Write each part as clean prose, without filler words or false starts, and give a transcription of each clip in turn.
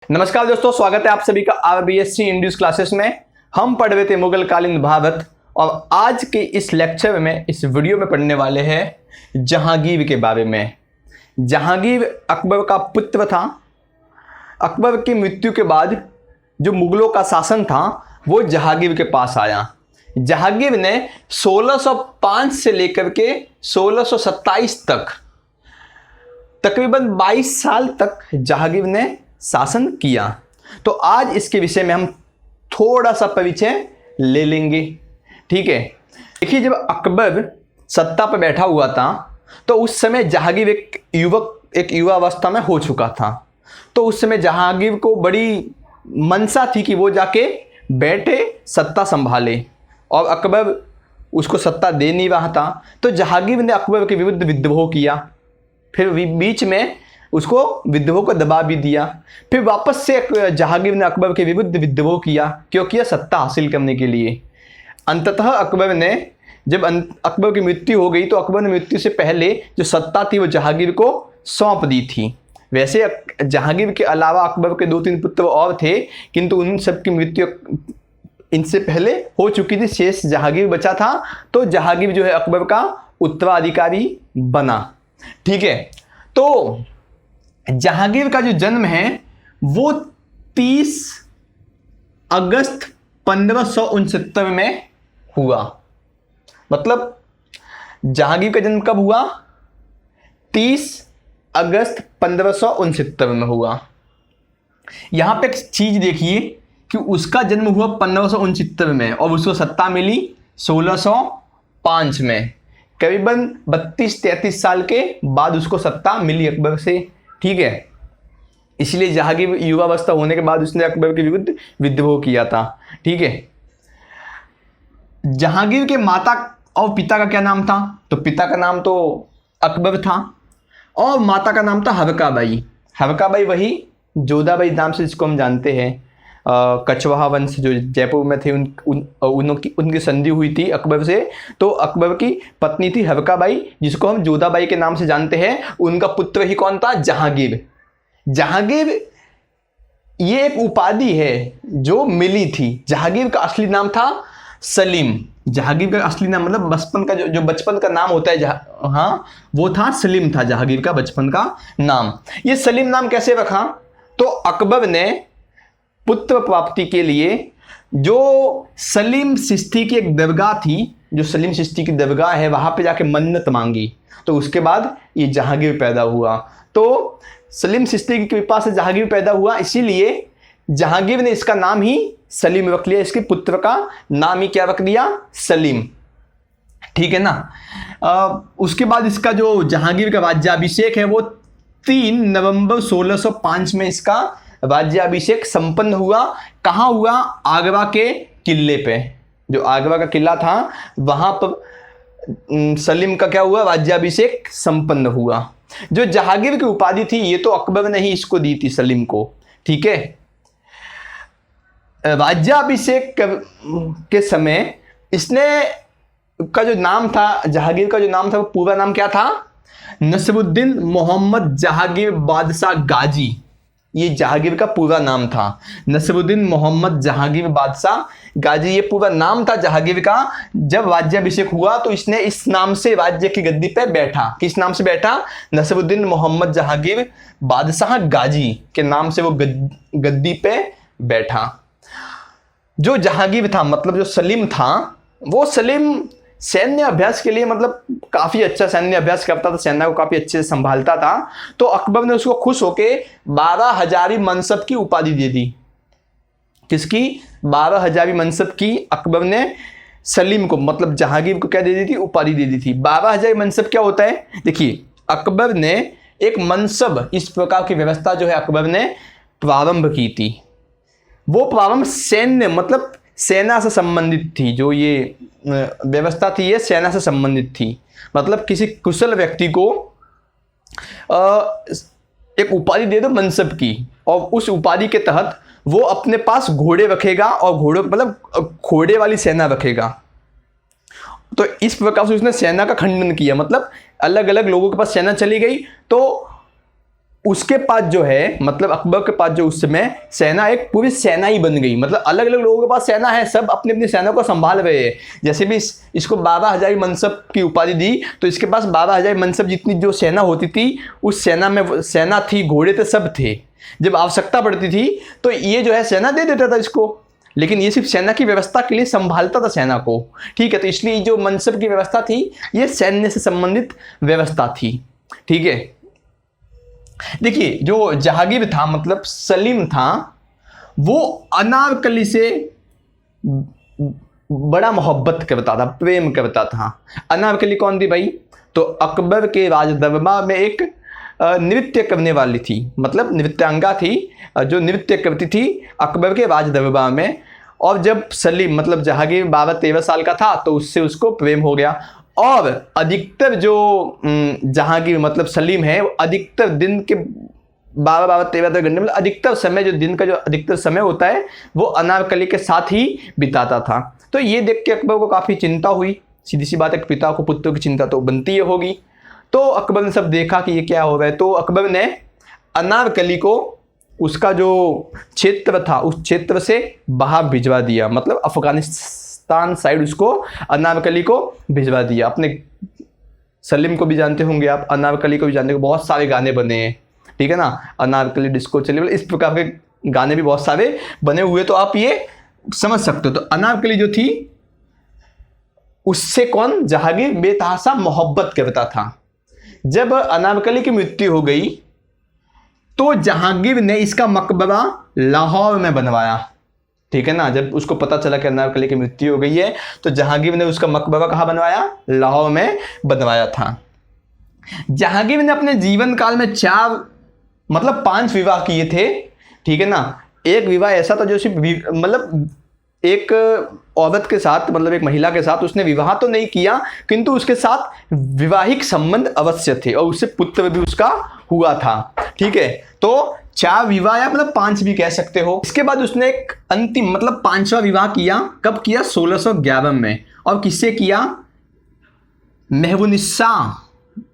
नमस्कार दोस्तों, स्वागत है आप सभी का आरबीएससी इंड्यूस क्लासेस में। हम पढ़ रहे थे मुगल कालीन भारत और आज के इस लेक्चर में, इस वीडियो में पढ़ने वाले हैं जहांगीर के बारे में। जहांगीर अकबर का पुत्र था। अकबर की मृत्यु के बाद जो मुगलों का शासन था वो जहांगीर के पास आया। जहांगीर ने 1605 से लेकर के 1627 तक तकरीबन 22 साल तक जहांगीर ने शासन किया। तो आज इसके विषय में हम थोड़ा सा परिचय ले लेंगे। ठीक है, देखिए, जब अकबर सत्ता पर बैठा हुआ था तो उस समय जहांगीर एक युवा अवस्था में हो चुका था। तो उस समय जहांगीर को बड़ी मनसा थी कि वो जाके बैठे, सत्ता संभाले, और अकबर उसको सत्ता दे नहीं रहा था। तो जहांगीर ने अकबर के विरुद्ध विद्रोह किया, फिर बीच में उसको विद्रोह को दबा भी दिया। फिर वापस से जहांगीर ने अकबर के विरुद्ध विद्रोह किया, क्यों किया? सत्ता हासिल करने के लिए। अंततः अकबर ने, जब अकबर की मृत्यु हो गई तो अकबर ने मृत्यु से पहले जो सत्ता थी वो जहांगीर को सौंप दी थी। वैसे जहांगीर के अलावा अकबर के 2-3 पुत्र और थे, किंतु उन सब की मृत्यु इनसे पहले हो चुकी थी। शेष जहांगीर बचा था, तो जहांगीर जो है अकबर का उत्तराधिकारी बना। ठीक है, तो जहांगीर का जो जन्म है वो 30 अगस्त 1569 में हुआ। मतलब जहांगीर का जन्म कब हुआ? 30 अगस्त 1569 में हुआ। यहां पे एक चीज देखिए कि उसका जन्म हुआ 1569 में और उसको सत्ता मिली 1605 में। करीबन 32-33 साल के बाद उसको सत्ता मिली अकबर से। ठीक है, इसलिए जहांगीर युवावस्था होने के बाद उसने अकबर के विरुद्ध विद्रोह किया था। ठीक है, जहांगीर के माता और पिता का क्या नाम था? तो पिता का नाम तो अकबर था और माता का नाम था हरकाबाई। हरकाबाई वही जोधाबाई नाम से जिसको हम जानते हैं। कछवाहा वंश जो जयपुर में थे उनकी संधि हुई थी अकबर से। तो अकबर की पत्नी थी हरकाबाई, जिसको हम जोधाबाई के नाम से जानते हैं। उनका पुत्र ही कौन था? जहांगीर। जहांगीर ये एक उपाधि है जो मिली थी। जहांगीर का असली नाम था सलीम। जहांगीर का असली नाम मतलब बचपन का जो बचपन का नाम होता है, हाँ, वो था सलीम, था जहांगीर का बचपन का नाम। ये सलीम नाम कैसे रखा? तो अकबर ने पुत्र प्राप्ति के लिए जो सलीम चिश्ती की एक दरगाह थी, जो सलीम चिश्ती की दरगाह है, वहां पे जाके मन्नत मांगी। तो उसके बाद ये जहांगीर पैदा हुआ। तो सलीम चिश्ती की कृपा से जहांगीर पैदा हुआ, इसीलिए जहांगीर ने इसका नाम ही सलीम रख लिया। इसके पुत्र का नाम ही क्या रख दिया? सलीम। ठीक है ना। उसके बाद इसका जो जहांगीर का राज्याभिषेक है वो 3 नवंबर 1605 में इसका राज्याभिषेक संपन्न हुआ। कहाँ हुआ? आगरा के किले पे। जो आगरा का किला था वहां पर सलीम का क्या हुआ? राज्याभिषेक संपन्न हुआ। जो जहांगीर की उपाधि थी ये तो अकबर ने ही इसको दी थी, सलीम को। ठीक है, राज्याभिषेक के समय इसने का जो नाम था, जहांगीर का जो नाम था, वो पूरा नाम क्या था? नसरुद्दीन मोहम्मद जहांगीर बादशाह गाजी। ये जहांगीर का पूरा नाम था, नसरुद्दीन मोहम्मद जहांगीर बादशाह गाजी। ये पूरा नाम था जहांगीर का। जब राज्याभिषेक हुआ तो इसने इस नाम से राज्य की गद्दी पे बैठा। किस नाम से बैठा? नसरुद्दीन मोहम्मद जहांगीर बादशाह गाजी के नाम से वो गद्दी पे बैठा। जो जहांगीर था, मतलब जो सलीम था, वो सलीम सैन्य अभ्यास के लिए मतलब काफी अच्छा सैन्य अभ्यास करता था, सेना को काफी अच्छे से संभालता था। तो अकबर ने उसको खुश होके 12 हजारी मनसब की उपाधि दे दी। किसकी? 12 हजारी मनसब की अकबर ने सलीम को, मतलब जहांगीर को क्या दे दी थी? उपाधि दे दी थी। 12 हजारी मनसब क्या होता है? देखिए, अकबर ने एक मनसब, इस प्रकार की व्यवस्था जो है अकबर ने प्रारंभ की थी। वो प्रारंभ सैन्य, मतलब सेना से संबंधित थी। जो ये व्यवस्था थी ये सेना से संबंधित थी। मतलब किसी कुशल व्यक्ति को एक उपाधि दे दो मनसब की, और उस उपाधि के तहत वो अपने पास घोड़े रखेगा, और घोड़े मतलब घोड़े वाली सेना रखेगा। तो इस प्रकार से उसने सेना का खंडन किया। मतलब अलग अलग लोगों के पास सेना चली गई तो उसके पास जो है, मतलब अकबर के पास जो उस समय सेना, एक पूरी सेना ही बन गई। मतलब अलग अलग लोगों के पास सेना है, सब अपनी अपनी सेना को संभाल रहे हैं। जैसे भी इसको 12,000 मनसब की उपाधि दी, तो इसके पास 12,000 मनसब जितनी जो सेना होती थी, उस सेना में सेना थी, घोड़े थे, सब थे। जब आवश्यकता पड़ती थी तो ये जो है सेना दे देता था इसको, लेकिन ये सिर्फ सेना की व्यवस्था के लिए संभालता था सेना को, ठीक है। तो इसलिए जो मनसब की व्यवस्था थी ये सैन्य से संबंधित व्यवस्था थी, ठीक है। देखिए जो जहांगीर था, मतलब सलीम था, वो अनारकली से बड़ा मोहब्बत करता था, प्रेम करता था। अनारकली कौन थी भाई? तो अकबर के राज दरबार में एक नृत्य करने वाली थी, मतलब नृत्यांगा थी जो नृत्य करती थी अकबर के राज दरबार में। और जब सलीम मतलब जहांगीर 12-13 साल का था तो उससे उसको प्रेम हो गया। और अधिकतर जो जहांगीर मतलब सलीम है, वो अधिकतर दिन के 12-13 घंटे, मतलब अधिकतर समय, जो दिन का जो अधिकतर समय होता है, वो अनारकली के साथ ही बिताता था। तो ये देख के अकबर को काफ़ी चिंता हुई। सीधी सी बात है, पिता को पुत्र की चिंता तो बनती ही होगी। तो अकबर ने सब देखा कि ये क्या हो रहा है, तो अकबर ने अनारकली को उसका जो क्षेत्र था उस क्षेत्र से बाहर भिजवा दिया, मतलब अफगानिस्तान साइड उसको अनारकली को भिजवा दिया। अपने सलीम को भी जानते होंगे आप, अनारकली को भी जानते होंगे, बहुत सारे गाने बने हैं, ठीक है ना। अनारकली डिस्को चली, इस प्रकार के गाने भी बहुत सारे बने हुए, तो आप ये समझ सकते हो। तो अनारकली जो थी उससे कौन? जहांगीर बेतहाशा मोहब्बत करता था। जब अनारकली की मृत्यु हो गई तो जहांगीर ने इसका मकबरा लाहौर में बनवाया, ठीक है ना। जब उसको पता चला कि अनारकली की मृत्यु हो गई है तो जहांगीर ने उसका मकबरा कहाँ बनवाया? लाहौर में बनवाया था। जहांगीर ने अपने जीवन काल में 5 विवाह किए थे, ठीक है ना। एक विवाह ऐसा था जो सिर्फ मतलब एक औरत के साथ, मतलब एक महिला के साथ उसने विवाह तो नहीं किया, किंतु उसके साथ वैवाहिक संबंध अवश्य थे और उससे पुत्र भी उसका हुआ था, ठीक है। तो 4 विवाह या मतलब 5 भी कह सकते हो। इसके बाद उसने एक अंतिम मतलब 5वां विवाह किया। कब किया? 1611 में। और किससे किया? महबूनिस्सा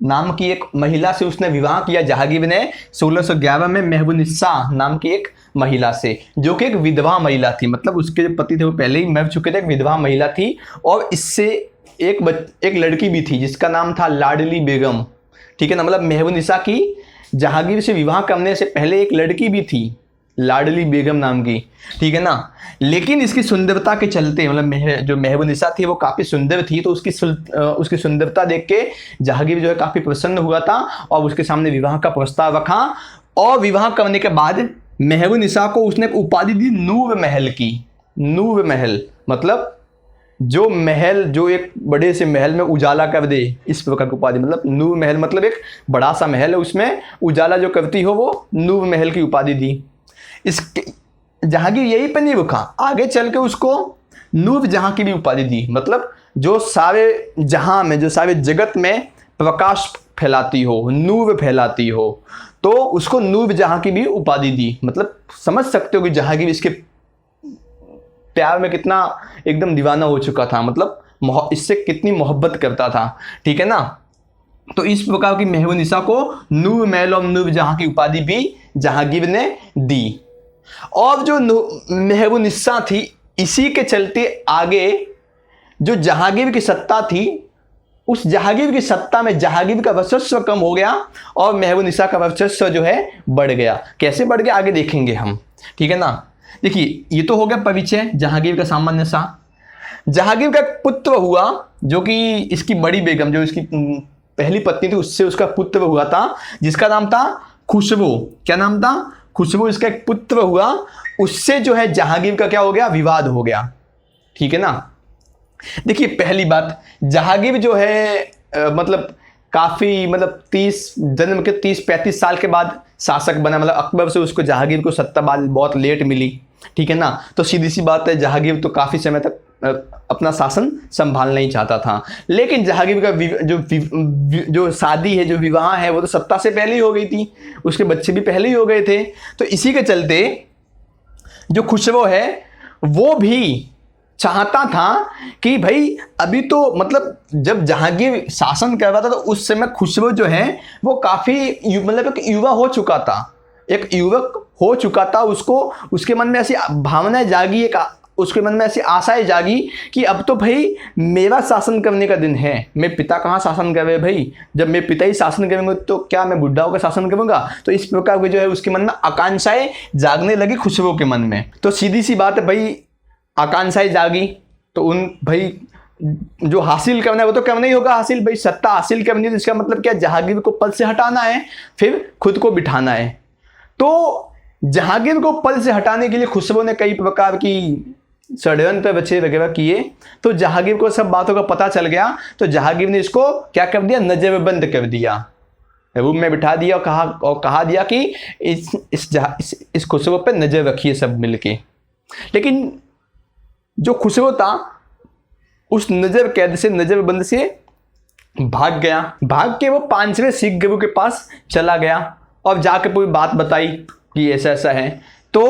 नाम की एक महिला से उसने विवाह किया। जहांगीर ने 1611 में महबूनिस्सा नाम की एक महिला से, जो कि एक विधवा महिला थी, मतलब उसके जो पति थे वो पहले ही मर चुके थे, एक विधवा महिला थी। और इससे एक लड़की भी थी जिसका नाम था लाडली बेगम, ठीक है ना। मतलब महबूनिस्सा की जहांगीर से विवाह करने से पहले एक लड़की भी थी, लाडली बेगम नाम की, ठीक है ना। लेकिन इसकी सुंदरता के चलते, मतलब जो महबूनिस्सा थी वो काफ़ी सुंदर थी, तो उसकी सुंदरता देख के जहांगीर जो है काफ़ी प्रसन्न हुआ था और उसके सामने विवाह का प्रस्ताव रखा। और विवाह करने के बाद महबूनिस्सा को उसने एक उपाधि दी नूर महल की। नूर महल मतलब जो महल जो एक बड़े से महल में उजाला कर दे, इस प्रकार की उपाधि। मतलब नूर महल मतलब एक बड़ा सा महल है, उसमें उजाला जो करती हो वो नूर महल की उपाधि दी। इसके जहांगीर यही पर नहीं रुका, आगे चल के उसको नूर जहां की भी उपाधि दी। मतलब जो सारे जहां में, जो सारे जगत में प्रकाश फैलाती हो, नूर फैलाती हो, तो उसको नूर जहां की भी उपाधि दी। मतलब समझ सकते हो कि जहांगीर इसके प्यार में कितना एकदम दीवाना हो चुका था, मतलब इससे कितनी मोहब्बत करता था, ठीक है ना। तो इस प्रकार की महबूनिस्सा को नूर महल और नूर जहां की उपाधि भी जहांगीर ने दी। और जो महबूनिस्सा थी, इसी के चलते आगे जो जहांगीर की सत्ता थी, उस जहांगीर की सत्ता में जहांगीर का वर्चस्व कम हो गया और महबूनिस्सा का वर्चस्व जो है बढ़ गया। कैसे बढ़ गया आगे देखेंगे हम, ठीक है ना। देखिए ये तो हो गया परिचय जहांगीर का सामान्य सा। जहांगीर का एक पुत्र हुआ जो कि इसकी बड़ी बेगम, जो इसकी पहली पत्नी थी, उससे उसका पुत्र हुआ था जिसका नाम था खुशबू। क्या नाम था? खुशबू। इसका एक पुत्र हुआ, उससे जो है जहांगीर का क्या हो गया? विवाद हो गया, ठीक है ना। देखिए पहली बात, जहांगीर जो है मतलब काफ़ी मतलब 30-35 साल के बाद शासक बना। मतलब अकबर से उसको जहांगीर को सत्ता बहुत लेट मिली, ठीक है ना। तो सीधी सी बात है, जहांगीर तो काफ़ी समय तक अपना शासन संभालना ही चाहता था। लेकिन जहांगीर का जो शादी है, जो विवाह है, वो तो सत्ता से पहले ही हो गई थी, उसके बच्चे भी पहले ही हो गए थे। तो इसी के चलते जो खुशबू है वो भी चाहता था कि भाई अभी तो मतलब जब जहांगीर शासन कर रहा था तो उस समय खुसरो जो है वो काफ़ी मतलब एक युवा हो चुका था, एक युवक हो चुका था। उसको उसके मन में ऐसी भावनाएं जागी, एक उसके मन में ऐसी आशाएं जागी कि अब तो भाई मेरा शासन करने का दिन है। मेरे पिता कहाँ शासन कर रहे भाई, जब मेरे पिता ही शासन करेंगे तो क्या मैं बुढ़ा होकर शासन करूँगा। तो इस प्रकार की जो है उसके मन में आकांक्षाएं जागने लगी खुसरो के मन में। तो सीधी सी बात है भाई, आकांक्षाएं जागी तो उन भाई जो हासिल करना है वो तो करना ही होगा हासिल, भाई सत्ता हासिल करनी है तो इसका मतलब क्या, जहांगीर को पद से हटाना है फिर खुद को बिठाना है। तो जहांगीर को पद से हटाने के लिए खुसरो ने कई प्रकार की षड्यंत्र बचे वगैरह किए। तो जहांगीर को सब बातों का पता चल गया तो जहांगीर ने इसको क्या कर दिया, नजरबंद कर दिया, रूम में बिठा दिया और कहा दिया कि इस खुसरो पर नजर रखिए सब मिलके। लेकिन जो खुसरो था उस नजर कैद से, नजरबंद से भाग गया। भाग के वो 5वें सिख गुरु के पास चला गया और जाके पूरी बात बताई कि ऐसा ऐसा है। तो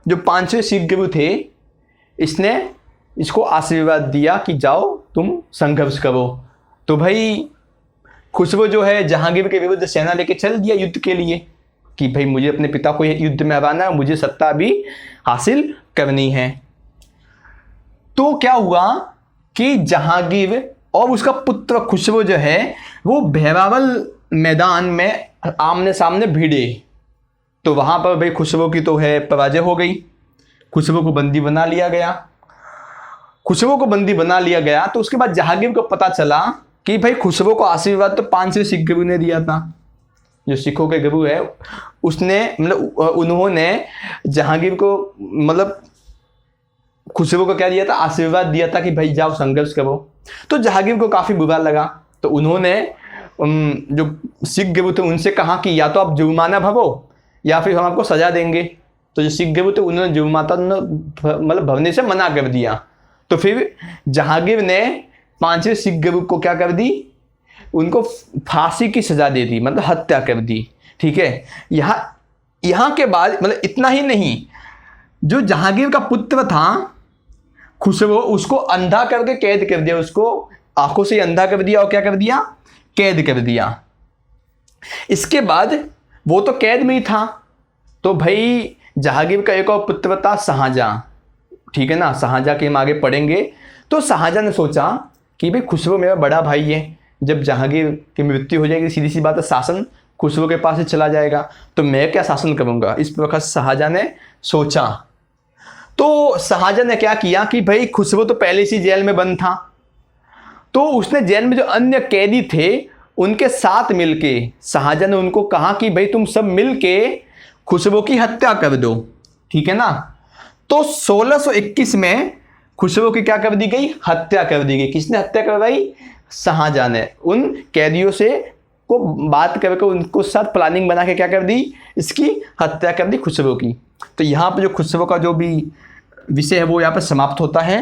जो 5वें सिख गुरु थे इसने इसको आशीर्वाद दिया कि जाओ तुम संघर्ष करो। तो भाई खुसरो जो है जहांगीर के विरुद्ध सेना लेके चल दिया युद्ध के लिए कि भाई मुझे अपने पिता को युद्ध में हराना है, मुझे सत्ता भी हासिल करनी है। तो क्या हुआ कि जहांगीर और उसका पुत्र खुसरो जो है वो भैरावल मैदान में आमने सामने भिड़े। तो वहां पर भाई खुसरो की तो है पराजय हो गई, खुसरो को बंदी बना लिया गया। खुसरो को बंदी बना लिया गया तो उसके बाद जहांगीर को पता चला कि भाई खुसरो को आशीर्वाद तो 5वें सिख गुरु ने दिया था, जो सिखों के गुरु है उसने मतलब उन्होंने जहांगीर को मतलब खुसरो को क्या दिया था, आशीर्वाद दिया था कि भाई जाओ संघर्ष करो। तो जहांगीर को काफ़ी बुरा लगा तो उन्होंने जो सिख गुरु थे उनसे कहा कि या तो आप जुर्माना भरो या फिर हम आपको सजा देंगे। तो जो सिख गुरु थे उन्होंने जुर्माना मतलब भरने से मना कर दिया। तो फिर जहांगीर ने 5वें सिख गुरु को क्या कर दी, उनको फांसी की सजा दे दी, मतलब हत्या कर दी। ठीक है, यहाँ के बाद मतलब इतना ही नहीं, जो जहांगीर का पुत्र था खुसरो उसको अंधा करके कैद कर दिया, उसको आंखों से अंधा कर दिया और क्या कर दिया, कैद कर दिया। इसके बाद वो तो कैद में ही था तो भाई जहांगीर का एक और पुत्र था शाहजहां। ठीक है ना, शाहजहां के हम आगे पढ़ेंगे। तो शाहजहां ने सोचा कि भाई खुसरो मेरा बड़ा भाई है, जब जहांगीर की मृत्यु हो जाएगी सीधी सी बात है शासन खुसरो के पास ही चला जाएगा, तो मैं क्या शासन करूंगा। इस प्रकार शाहजहां ने सोचा। तो शाहजहां ने क्या किया कि भाई खुसरो तो पहले से जेल में बंद था, तो उसने जेल में जो अन्य कैदी थे उनके साथ मिलके शाहजहां ने उनको कहा कि भाई तुम सब मिलके खुसरो की हत्या कर दो। ठीक है ना। तो 1621 में खुसरो की क्या कर दी गई, हत्या कर दी गई। किसने हत्या करवाई, शाहजहां ने। उन कैदियों से को बात करके उनको साथ प्लानिंग बना के क्या कर दी, इसकी हत्या कर दी खुसरो की। तो यहाँ पर जो खुसरो का जो भी विषय है वो यहाँ पर समाप्त होता है।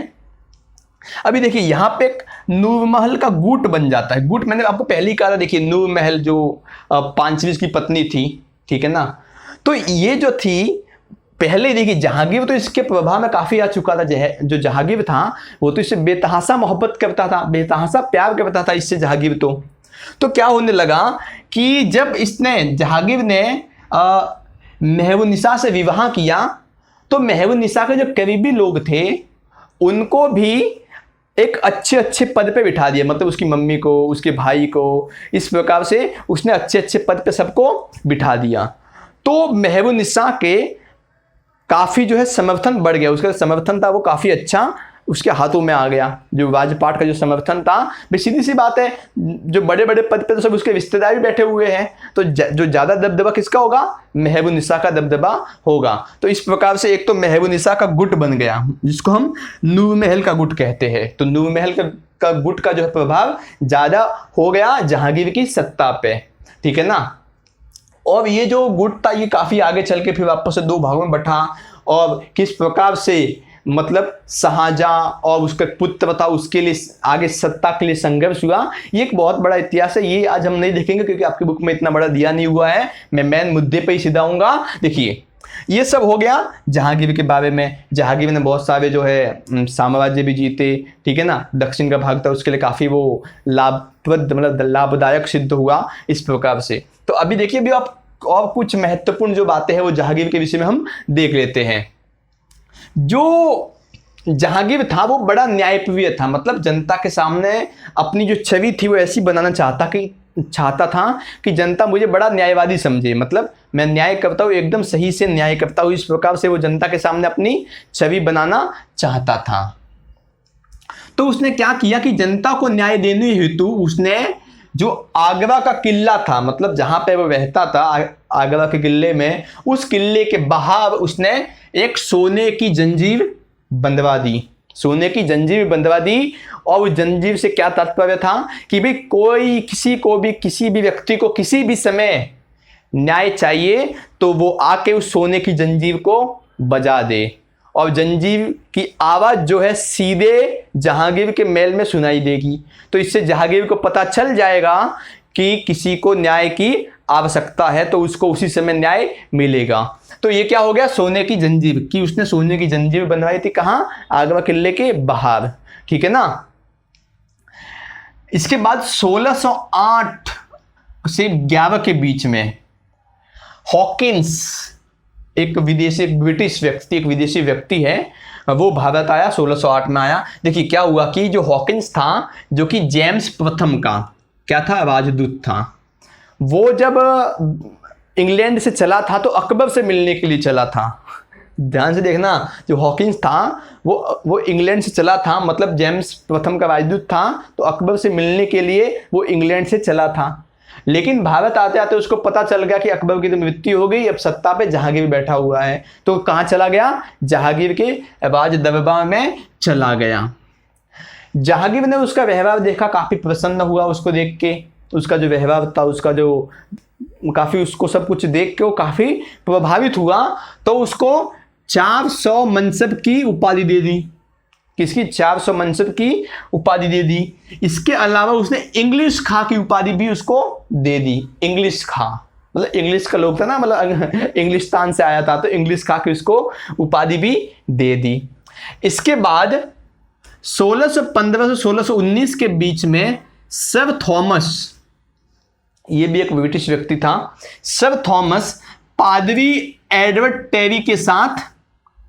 अभी देखिए यहाँ पे एक नूरमहल का गुट बन जाता है। गुट मैंने आपको पहले ही कहा था, देखिए नूरमहल जो 5वीं की पत्नी थी, ठीक है ना। तो ये जो थी पहले देखिए जहांगीर तो इसके प्रभाव में काफ़ी आ चुका था। जो जहांगीर था वो तो इससे बेतहासा मोहब्बत करता था, बेतहासा प्यार करता था इससे जहांगीर। तो क्या होने लगा कि जब इसने जहांगीर ने महबूबनिसा से विवाह किया तो महबूबनिसा के जो करीबी लोग थे उनको भी एक अच्छे पद पे बिठा दिया, मतलब उसकी मम्मी को, उसके भाई को, इस प्रकार से उसने अच्छे पद पे सबको बिठा दिया। तो महबूबनिसा के काफ़ी जो है समर्थन बढ़ गया, उसका समर्थन था वो काफ़ी अच्छा उसके हाथों में आ गया। जो राजपाट का जो समर्थन था, भाई सीधी सी बात है जो बड़े बड़े पद पे तो सब उसके रिश्तेदार भी बैठे हुए हैं, तो जो ज़्यादा दबदबा किसका होगा, महबूबनिसा का दबदबा होगा। तो इस प्रकार से एक तो महबूबनिसा का गुट बन गया जिसको हम नूरमहल का गुट कहते हैं। तो नूरमहल का गुट का जो है प्रभाव ज़्यादा हो गया जहांगीर की सत्ता पे, ठीक है ना। और ये जो गुट था ये काफ़ी आगे चल के फिर वापस से 2 भागों में बटा, और किस प्रकार से मतलब शाहजहां और उसका पुत्र था उसके लिए आगे सत्ता के लिए संघर्ष हुआ, ये एक बहुत बड़ा इतिहास है। ये आज हम नहीं देखेंगे क्योंकि आपकी बुक में इतना बड़ा दिया नहीं हुआ है। मैं मेन मुद्दे पे ही सीधा आऊंगा। देखिए ये सब हो गया जहांगीर के बारे में। जहांगीर ने बहुत सारे जो है साम्राज्य भी जीते, ठीक है ना। दक्षिण का भाग था उसके लिए काफ़ी वो लाभप्रद मतलब लाभदायक सिद्ध हुआ इस प्रकार से। तो अभी देखिए, अभी आप और कुछ महत्वपूर्ण जो बातें हैं वो जहांगीर के विषय में हम देख लेते हैं। जो जहांगीर था वो बड़ा न्यायप्रिय था, मतलब जनता के सामने अपनी जो छवि थी वो ऐसी बनाना चाहता था कि जनता मुझे बड़ा न्यायवादी समझे, मतलब मैं न्याय करता हूँ, एकदम सही से न्याय करता हूँ। इस प्रकार से वो जनता के सामने अपनी छवि बनाना चाहता था। तो उसने क्या किया कि जनता को न्याय देने हेतु उसने जो आगरा का किला था, मतलब जहां पे वो रहता था आगरा के किले में, उस किले के बाहर उसने एक सोने की जंजीर बंधवा दी। सोने की जंजीर बंधवा दी। और उस जंजीर से क्या तात्पर्य था कि भाई कोई किसी भी व्यक्ति को किसी भी समय न्याय चाहिए तो वो आके उस सोने की जंजीर को बजा दे, और जंजीर की आवाज़ जो है सीधे जहांगीर के महल में सुनाई देगी। तो इससे जहांगीर को पता चल जाएगा कि किसी को न्याय की आवश्यकता है तो उसको उसी समय न्याय मिलेगा। तो ये क्या हो गया, सोने की जंजीर की उसने सोने की जंजीर बनवाई थी। कहाँ? आगरा किले के बाहर, ठीक है ना। इसके बाद 1608 से 11 के बीच में हॉकिंस एक विदेशी व्यक्ति है, वो भारत आया, 1608 में आया। देखिए क्या हुआ कि जो हॉकिंस था, जो कि जेम्स प्रथम का क्या था, राजदूत था, वो जब इंग्लैंड से चला था तो अकबर से मिलने के लिए चला था। ध्यान से देखना, जो हॉकिंस था वो इंग्लैंड से चला था, मतलब जेम्स प्रथम का राजदूत था, तो अकबर से मिलने के लिए वो इंग्लैंड से चला था। लेकिन भारत आते आते उसको पता चल गया कि अकबर की तो मृत्यु हो गई, अब सत्ता पे जहांगीर बैठा हुआ है। तो कहाँ चला गया? जहांगीर के राज दरबार में चला गया। जहांगीर ने उसका व्यवहार देखा, काफ़ी प्रसन्न हुआ उसको देख के। उसका जो व्यवहार था, उसका जो काफ़ी, उसको सब कुछ देख के वो काफ़ी प्रभावित हुआ। तो उसको 400 मनसब की उपाधि दे दी। किसकी? 400 मनसब की उपाधि दे दी। इसके अलावा उसने इंग्लिश खां की उपाधि भी उसको दे दी। इंग्लिश खां मतलब इंग्लिश का लोग था ना, मतलब इंग्लिस्तान से आया था, तो इंग्लिश खां की उसको उपाधि भी दे दी। इसके बाद 1615 से 1619 के बीच में सर थॉमस, ये भी एक ब्रिटिश व्यक्ति था, सर थॉमस पादरी एडवर्ड टेरी के साथ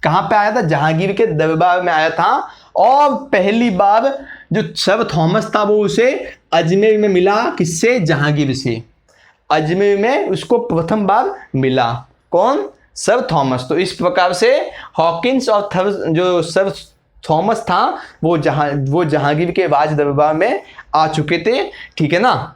कहां पे आया था? जहांगीर के दरबार में आया था। और पहली बार जो सर थॉमस था वो उसे अजमेर में मिला। किससे? जहांगीर से। अजमेर में उसको प्रथम बार मिला। कौन? Sir Thomas. तो इस प्रकार से हॉकिंस और जो सर थॉमस था वो जहांगीर के राज दरबार में आ चुके थे, ठीक है ना।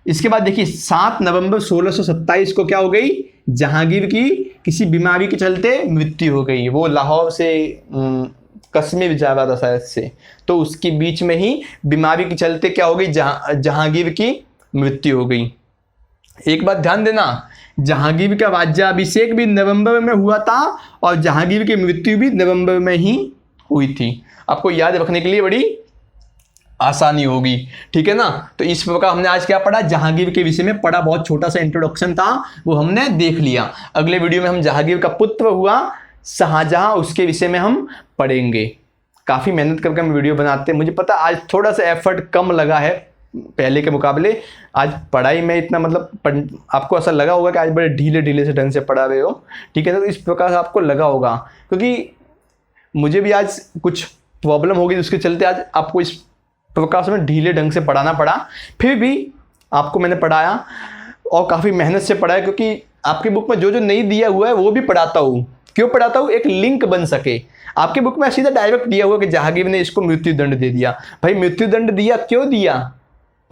इसके बाद देखिए 7 नवंबर 1627 को क्या हो गई? जहांगीर की किसी बीमारी के चलते मृत्यु हो गई। वो लाहौर से कश्मीर जा रहा था शायद से, तो उसके बीच में ही बीमारी के चलते क्या हो गई? जहांगीर की मृत्यु हो गई। एक बात ध्यान देना, जहांगीर का राज्याभिषेक भी नवंबर में हुआ था और जहांगीर की मृत्यु भी नवंबर में ही हुई थी। आपको याद रखने के लिए बड़ी आसानी होगी, ठीक है ना। तो इस प्रकार हमने आज क्या पढ़ा? जहांगीर के विषय में पढ़ा। बहुत छोटा सा इंट्रोडक्शन था, वो हमने देख लिया। अगले वीडियो में हम जहांगीर का पुत्र हुआ शाहजहां, उसके विषय में हम पढ़ेंगे। काफ़ी मेहनत करके हम वीडियो बनाते हैं। मुझे पता आज थोड़ा सा एफर्ट कम लगा है पहले के मुकाबले। आज पढ़ाई में इतना मतलब आपको ऐसा लगा होगा कि आज बड़े ढीले से ढंग से पढ़ा रहे हो, ठीक है ना। तो इस प्रकार से आपको लगा होगा, क्योंकि मुझे भी आज कुछ प्रॉब्लम होगी, उसके चलते आज आपको इस प्रकार से ढीले ढंग से पढ़ाना पड़ा। फिर भी आपको मैंने पढ़ाया और काफ़ी मेहनत से पढ़ाया, क्योंकि आपकी बुक में जो जो नहीं दिया हुआ है वो भी पढ़ाता हूँ। क्यों पढ़ाता हूँ? एक लिंक बन सके। आपकी बुक में सीधा डायरेक्ट दिया हुआ कि जहांगीर ने इसको मृत्युदंड दे दिया। भाई मृत्युदंड दिया, क्यों दिया?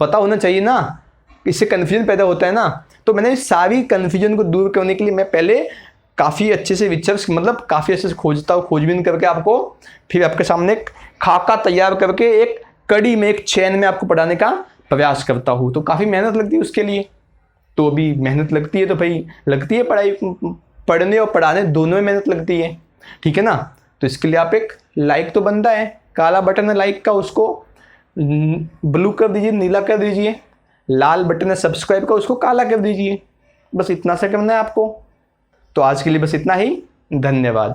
पता होना चाहिए ना, इससे कन्फ्यूजन पैदा होता है ना। तो मैंने सारी कन्फ्यूजन को दूर करने के लिए मैं पहले काफ़ी अच्छे से रिसर्च, मतलब काफ़ी अच्छे से खोजता हूँ, खोजबीन करके आपको फिर आपके सामने एक खाका तैयार करके एक कड़ी में, एक चैन में आपको पढ़ाने का प्रयास करता हूँ। तो काफ़ी मेहनत लगती है उसके लिए। तो अभी मेहनत लगती है तो भाई लगती है, पढ़ाई पढ़ने और पढ़ाने दोनों में मेहनत लगती है, ठीक है ना। तो इसके लिए आप एक लाइक तो बनता है, काला बटन है लाइक का, उसको ब्लू कर दीजिए, नीला कर दीजिए। लाल बटन है सब्सक्राइब का, उसको काला कर दीजिए। बस इतना सा करना है आपको। तो आज के लिए बस इतना ही, धन्यवाद।